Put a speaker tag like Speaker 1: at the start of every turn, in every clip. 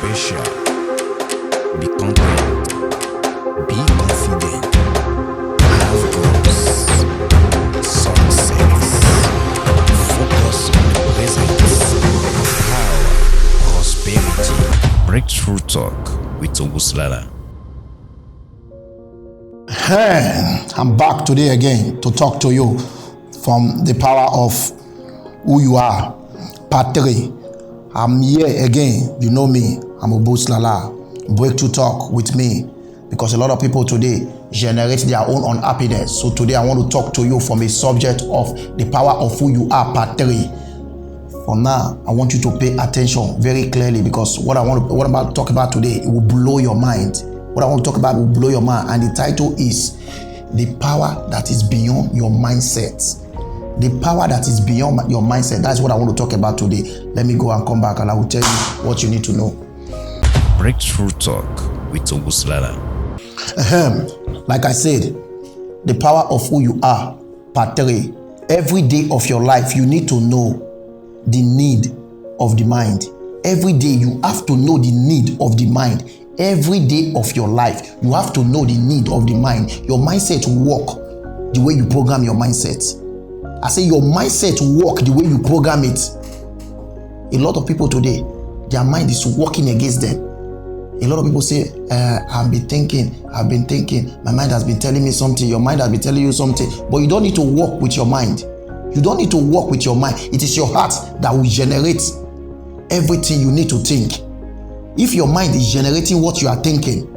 Speaker 1: special. Be confident. Be confident. Have goals. Success. Focus on the present. Power. Prosperity. Breakthrough Talk with Oguslala.
Speaker 2: Hey, I'm back today again to talk to you from the power of who you are. Part 3. I'm here again. You know me. I'm Oguslala. Breakthrough Talk with me. Because a lot of people today generate their own unhappiness. So today I want to talk to you from a subject of the power of who you are. Part 3. For now, I want you to pay attention very clearly, because what I'm about to talk about today, it will blow your mind. What I want to talk about will blow your mind, and the title is The Power That Is Beyond Your Mindset. The power that is beyond your mindset. That's what I want to talk about today. Let me go and come back and I will tell you what you need to know.
Speaker 1: Breakthrough Talk with Oguslala.
Speaker 2: Like I said, the power of who you are. Part 3. Every day of your life, you need to know the need of the mind. Every day you have to know the need of the mind. Every day of your life, you have to know the need of the mind. Your mindset will work the way you program your mindset. I say your mindset will work the way you program it. A lot of people today, their mind is working against them. A lot of people say, I've been thinking, my mind has been telling me something, your mind has been telling you something, but you don't need to work with your mind. You don't need to work with your mind. It is your heart that will generate everything you need to think. If your mind is generating what you are thinking,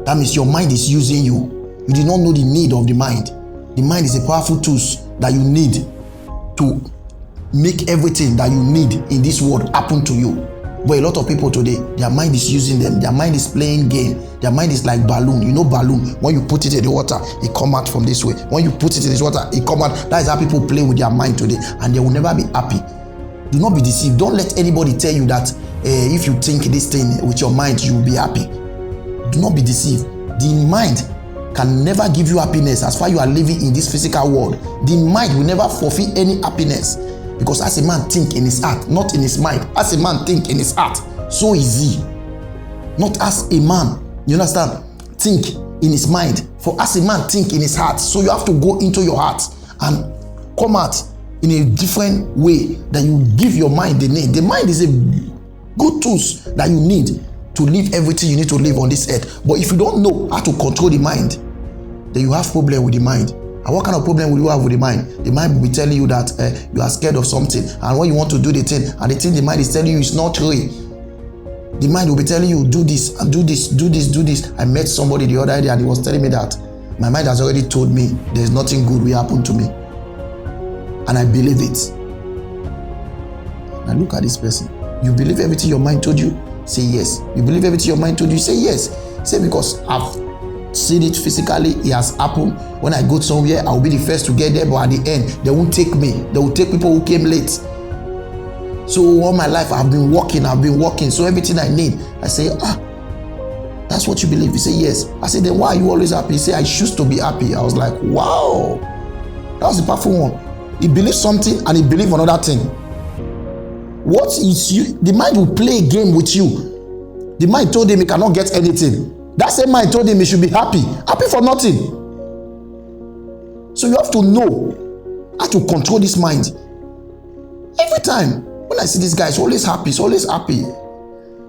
Speaker 2: that means your mind is using you. You do not know the need of the mind. The mind is a powerful tool that you need to make everything that you need in this world happen to you. But a lot of people today, their mind is using them. Their mind is playing game. Their mind is like balloon. You know balloon, when you put it in the water, it come out from this way. When you put it in this water, it come out. That is how people play with their mind today, and they will never be happy. Do not be deceived. Don't let anybody tell you that if you think this thing with your mind, you will be happy. Do not be deceived. The mind can never give you happiness as far as you are living in this physical world. The mind will never fulfill any happiness, because as a man think in his heart, not in his mind. As a man think in his heart, so is he. Not as a man, you understand, think in his mind. For as a man think in his heart, so you have to go into your heart and come out in a different way that you give your mind the need. The mind is a good tools that you need to live everything you need to live on this earth. But if you don't know how to control the mind, then you have problem with the mind. And what kind of problem will you have with the mind? The mind will be telling you that you are scared of something, and when you want to do the thing, and the thing the mind is telling you is not real. The mind will be telling you, do this and do this, do this, do this. I met somebody the other day and he was telling me that my mind has already told me there's nothing good will happen to me. And I believe it. Now look at this person. You believe everything your mind told you? Say yes. You believe everything your mind told you? Say yes. Say, because I've seen it physically, it has happened. When I go somewhere, I'll be the first to get there, but at the end, they won't take me. They will take people who came late. So all my life, I've been working. So everything I need, I say, that's what you believe. You say yes. I say, then why are you always happy? You say, I choose to be happy. I was like, wow. That was the powerful one. He believes something and he believes another thing. What is you? The mind will play a game with you. The mind told him he cannot get anything. That same mind told him he should be happy. Happy for nothing. So you have to know how to control this mind. Every time when I see this guy, he's always happy.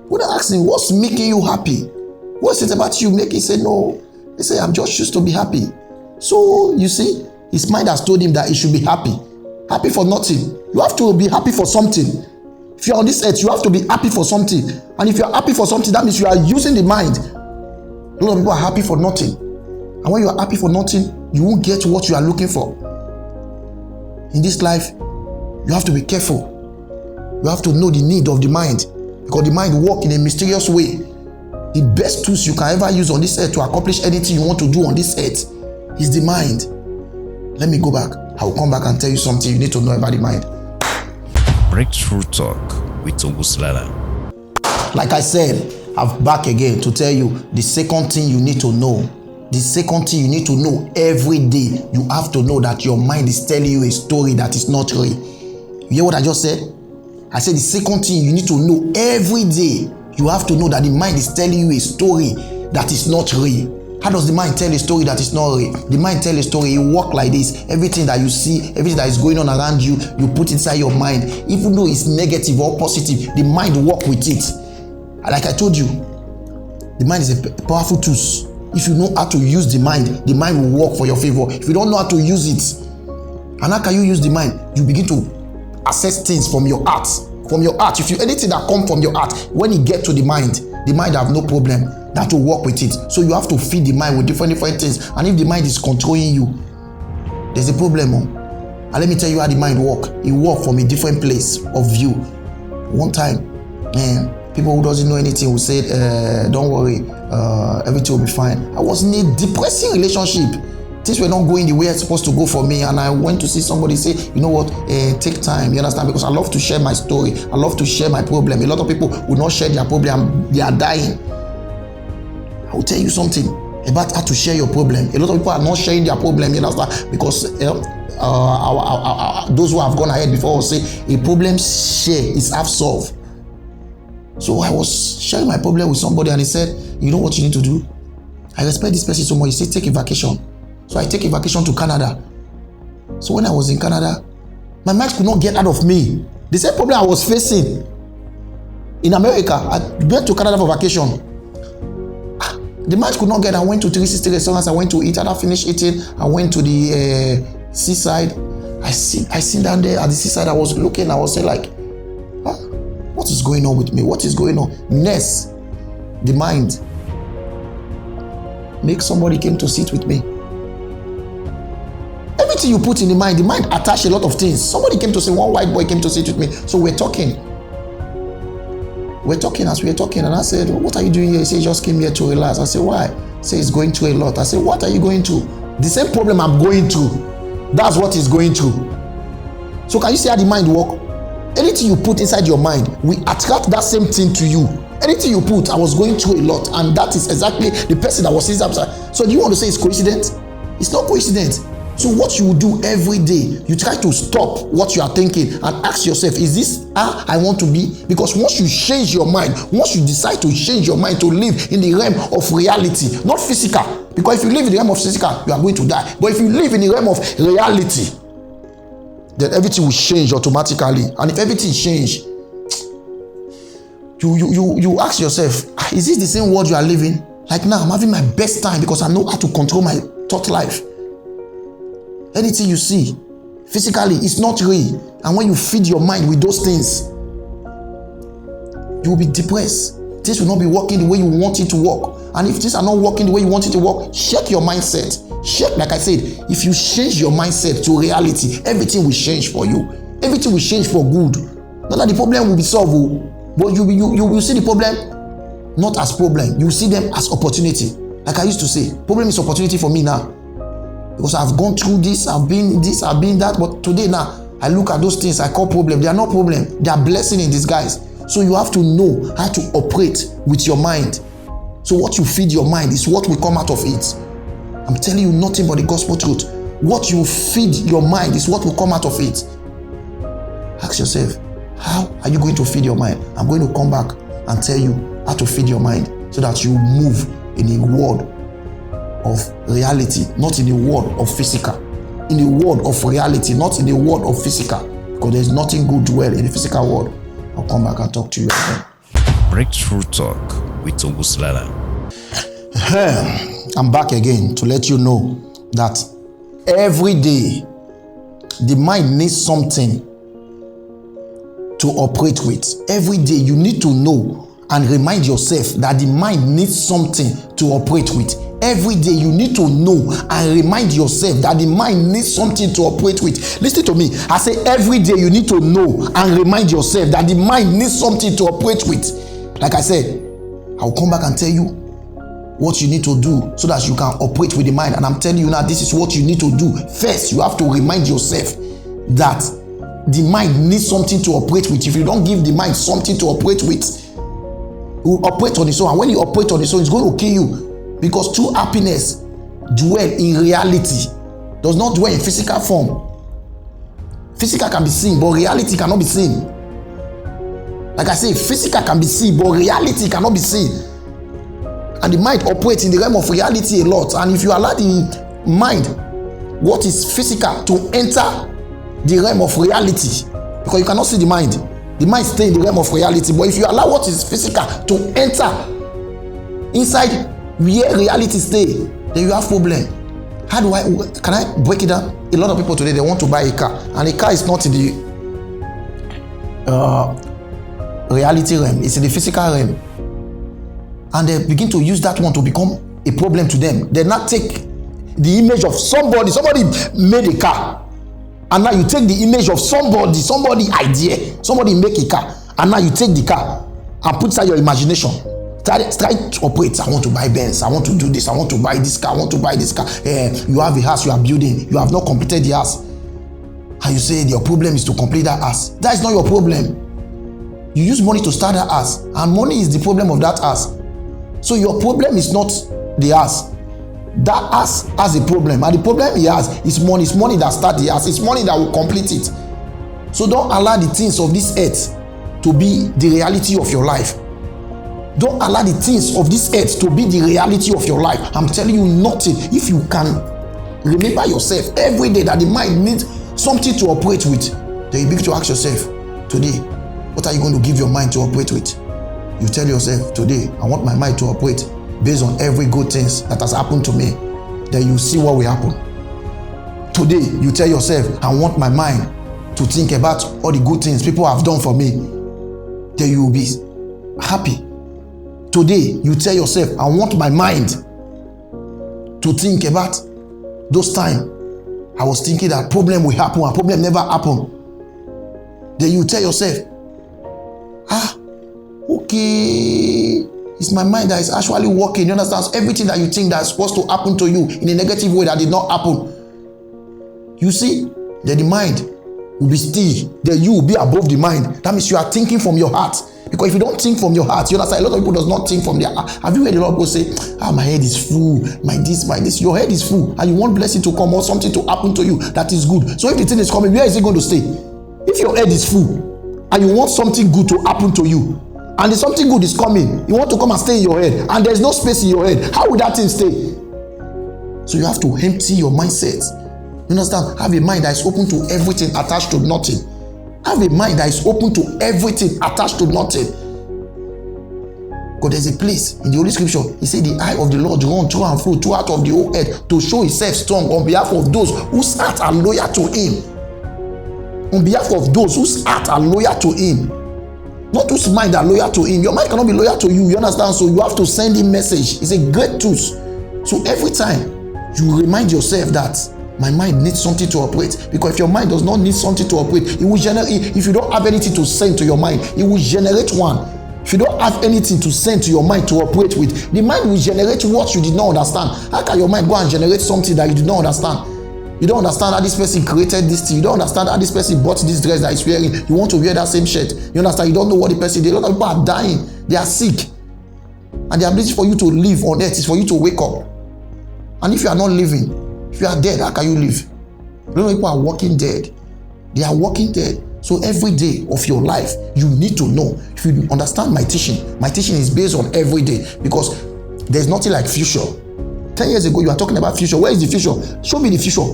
Speaker 2: When I ask him, what's making you happy? What's it about you making? He say, no. He say, I'm just used to be happy. So you see, his mind has told him that he should be happy. Happy for nothing. You have to be happy for something. If you're on this earth, you have to be happy for something. And if you're happy for something, that means you are using the mind. A lot of people are happy for nothing. And when you are happy for nothing, you won't get what you are looking for. In this life, you have to be careful. You have to know the need of the mind, because the mind works in a mysterious way. The best tools you can ever use on this earth to accomplish anything you want to do on this earth is the mind. Let me go back. I will come back and tell you something you need to know about the mind.
Speaker 1: Breakthrough Talk with Oguslala.
Speaker 2: Like I said, I'm back again to tell you the second thing you need to know. The second thing you need to know every day, you have to know that your mind is telling you a story that is not real. You hear what I just said? I said the second thing you need to know every day, You have to know that the mind is telling you a story that is not real. How does the mind tell a story that is not real? The mind tells a story, it works like this. Everything that you see, everything that is going on around you, you put inside your mind. Even though it's negative or positive, the mind works with it. Like I told you, the mind is a powerful tool. If you know how to use the mind will work for your favor. If you don't know how to use it, and how can you use the mind? You begin to assess things from your heart. From your heart, if you anything that comes from your heart, when you get to the mind have no problem. That will work with it. So you have to feed the mind with different things. And if the mind is controlling you, there's a problem. And let me tell you how the mind works. It works from a different place of view. One time, people who doesn't know anything will say, don't worry, everything will be fine. I was in a depressing relationship. Things were not going the way it's supposed to go for me, and I went to see somebody say, you know what, take time, you understand, because I love to share my story. I love to share my problem. A lot of people will not share their problem. They are dying. I will tell you something about how to share your problem. A lot of people are not sharing their problem, you understand, because those who have gone ahead before will say a problem share is half solved. So I was sharing my problem with somebody, and he said, you know what you need to do? I respect this person so much. He said, take a vacation. So I take a vacation to Canada. So when I was in Canada, my mind could not get out of me. The same problem I was facing in America, I went to Canada for vacation. The mind could not get. I went to 360 restaurants. I went to eat. After I finished eating, I went to the seaside. I sit down there at the seaside. I was looking. I was saying like, what is going on with me? What is going on? Next, the mind make somebody came to sit with me. Everything you put in the mind attach a lot of things. Somebody came to say, one white boy came to sit with me. So we're talking. As we're talking, and I said, what are you doing here? He said, just came here to relax. I said, why? He said, he's going through a lot. I said, what are you going through? The same problem I'm going through. That's what he's going through. So can you see how the mind works? Anything you put inside your mind will attract that same thing to you. Anything you put, I was going through a lot, and that is exactly the person that was sitting upside. So do you want to say it's coincidence? It's not coincidence. So what you do every day, you try to stop what you are thinking and ask yourself, is this how I want to be? Because once you change your mind, once you decide to change your mind to live in the realm of reality, not physical, because if you live in the realm of physical, you are going to die. But if you live in the realm of reality, then everything will change automatically. And if everything change, you ask yourself, is this the same world you are living? Like now, I'm having my best time because I know how to control my thought life. Anything you see physically is not real. And when you feed your mind with those things, you will be depressed. Things will not be working the way you want it to work. And if things are not working the way you want it to work, check your mindset. Check, like I said, if you change your mindset to reality, everything will change for you. Everything will change for good. Not that the problem will be solved, but you will see the problem not as problem. You will see them as opportunity. Like I used to say, problem is opportunity for me now. Because I've gone through this, I've been that, but today now, I look at those things I call problem. They are not problem. They are blessing in disguise. So you have to know how to operate with your mind. So what you feed your mind is what will come out of it. I'm telling you nothing but the gospel truth. What you feed your mind is what will come out of it. Ask yourself, how are you going to feed your mind? I'm going to come back and tell you how to feed your mind so that you move in a world of reality, not in the world of physical. In the world of reality, not in the world of physical. Because there's nothing good dwell in the physical world. I'll come back and talk to you again.
Speaker 1: Breakthrough Talk with Tunguslala.
Speaker 2: I'm back again to let you know that every day the mind needs something to operate with. Every day you need to know and remind yourself that the mind needs something to operate with. Every day you need to know and remind yourself that the mind needs something to operate with. Listen to me. I say every day you need to know and remind yourself that the mind needs something to operate with. Like I said, I'll come back and tell you what you need to do so that you can operate with the mind. And I'm telling you now, this is what you need to do. First, you have to remind yourself that the mind needs something to operate with. If you don't give the mind something to operate with, it will operate on its own. And when you operate on its own, it's going to kill you. Because true happiness dwell in reality, does not dwell in physical form. Physical can be seen, but reality cannot be seen. Like I say, physical can be seen, but reality cannot be seen. And the mind operates in the realm of reality a lot. And if you allow the mind, what is physical, to enter the realm of reality, because you cannot see the mind stays in the realm of reality. But if you allow what is physical to enter inside where reality stays, then you have problem. Can I break it down? A lot of people today, they want to buy a car, and a car is not in the reality realm, it's in the physical realm. And they begin to use that one to become a problem to them. They not take the image of somebody made a car, and now you take the image of somebody idea, somebody make a car, and now you take the car and put inside your imagination. Try to operate. I want to buy Benz, I want to do this, I want to buy this car, I want to buy this car. You have a house you are building, you have not completed the house, and you say your problem is to complete that house. That is not your problem. You use money to start that house, and money is the problem of that house. So your problem is not the house. That house has a problem, and the problem he has is money. It's money that starts the house. It's money that will complete it. So don't allow the things of this earth to be the reality of your life. Don't allow the things of this earth to be the reality of your life. I'm telling you nothing. If you can remember yourself every day that the mind needs something to operate with, then you begin to ask yourself, today, what are you going to give your mind to operate with? You tell yourself, today, I want my mind to operate based on every good things that has happened to me. Then you see what will happen. Today, you tell yourself, I want my mind to think about all the good things people have done for me. Then you will be happy. Today, you tell yourself, I want my mind to think about those times I was thinking that problem will happen and problem never happened. Then you tell yourself, okay, it's my mind that is actually working. You understand? So everything that you think that's supposed to happen to you in a negative way that did not happen. You see, then the mind will be still. Then you will be above the mind. That means you are thinking from your heart. Because if you don't think from your heart, you understand, a lot of people does not think from their heart. Have you heard a lot of people say, my head is full, my this. Your head is full, and you want blessing to come or something to happen to you that is good. So if the thing is coming, where is it going to stay? If your head is full, and you want something good to happen to you, and if something good is coming, you want to come and stay in your head, and there's no space in your head, how would that thing stay? So you have to empty your mindset. You understand? Have a mind that is open to everything, attached to nothing. Have a mind that is open to everything, attached to nothing. Because there's a place in the Holy Scripture, he said the eye of the Lord run through and through throughout of the whole earth to show himself strong on behalf of those whose hearts are loyal to him. On behalf of those whose hearts are loyal to him. Not whose mind are loyal to him. Your mind cannot be loyal to you, you understand? So you have to send him message. It's a great tool. So every time you remind yourself that my mind needs something to operate, because if your mind does not need something to operate, it will generate. If you don't have anything to send to your mind, it will generate one. If you don't have anything to send to your mind to operate with, the mind will generate what you did not understand. How can your mind go and generate something that you did not understand? You don't understand how this person created this thing. You don't understand how this person bought this dress that he's wearing. You want to wear that same shirt. You understand? You don't know what the person did. A lot of people are dying. They are sick. And the ability for you to live on earth is for you to wake up. And if you are not living, if you are dead, how can you live? A lot of people are walking dead. They are walking dead. So every day of your life, you need to know. If you understand my teaching is based on every day, because there's nothing like future. 10 years ago, you are talking about future. Where is the future? Show me the future.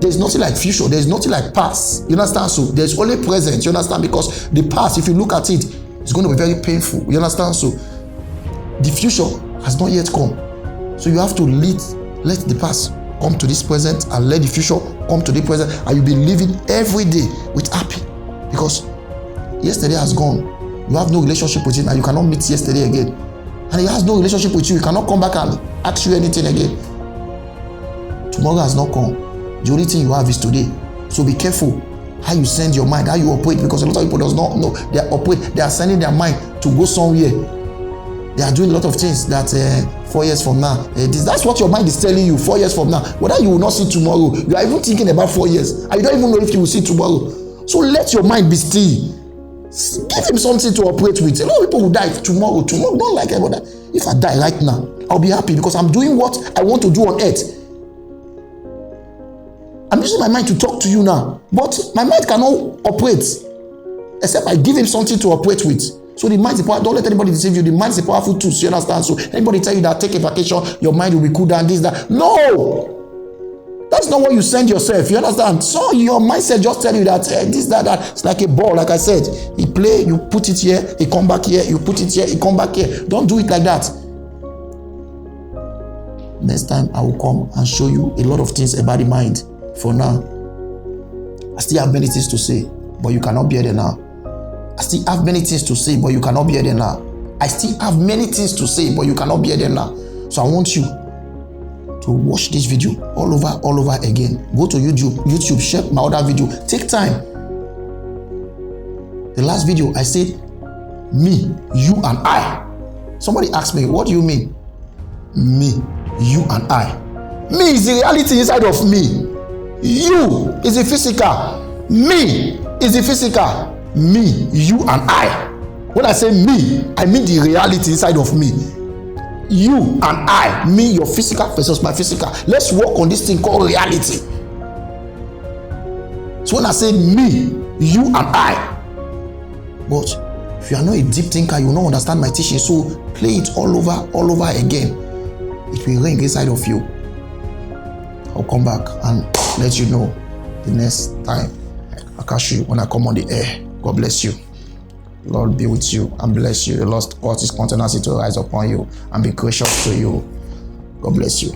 Speaker 2: There's nothing like future. There's nothing like past. You understand? So there's only present. You understand? Because the past, if you look at it, it's going to be very painful. You understand? So the future has not yet come. So you have to let the past come to this present and let the future come to the present, and you'll be living every day with happy, because yesterday has gone. You have no relationship with him, and you cannot meet yesterday again, and he has no relationship with you. He cannot come back and ask you anything again. Tomorrow has not come. The only thing you have is today. So be careful how you send your mind, how you operate, because a lot of people does not know. They are sending their mind to go somewhere. They are doing a lot of things that 4 years from now, that's what your mind is telling you. 4 years from now, whether you will not see tomorrow, you are even thinking about 4 years, and you don't even know if you will see tomorrow. So let your mind be still. Give him something to operate with. A lot of people will die tomorrow. Don't like everybody. If I die right now, I'll be happy because I'm doing what I want to do on earth. I'm using my mind to talk to you now, but my mind cannot operate. except I give him something to operate with. So the mind is powerful. Don't let anybody deceive you. The mind is a powerful tool. You understand? So anybody tell you that take a vacation, your mind will be cool down, this, that. No! That's not what you send yourself. You understand? So your mindset just tell you that this, that. It's like a ball, like I said. You play, you put it here, you come back here, you put it here, you come back here. Don't do it like that. Next time I will come and show you a lot of things about the mind. For now, I still have many things to say, but you cannot bear them now. I still have many things to say, but you cannot bear them now. I still have many things to say, but you cannot bear them now. So I want you to watch this video all over again. Go to YouTube, check my other video. Take time. The last video I said, me, you and I. Somebody asked me, what do you mean? Me, you and I. Me is the reality inside of me. You is the physical. Me is the physical. Me, you and I. When I say me, I mean the reality inside of me. You and I, me, your physical versus my physical. Let's work on this thing called reality. So when I say me, you and I. But if you are not a deep thinker, you will not understand my teaching. So play it all over again. It will ring inside of you. I'll come back and let you know the next time I catch you when I come on the air. God bless you. Lord be with you and bless you. The Lord cause his countenance to rise upon you and be gracious to you. God bless you.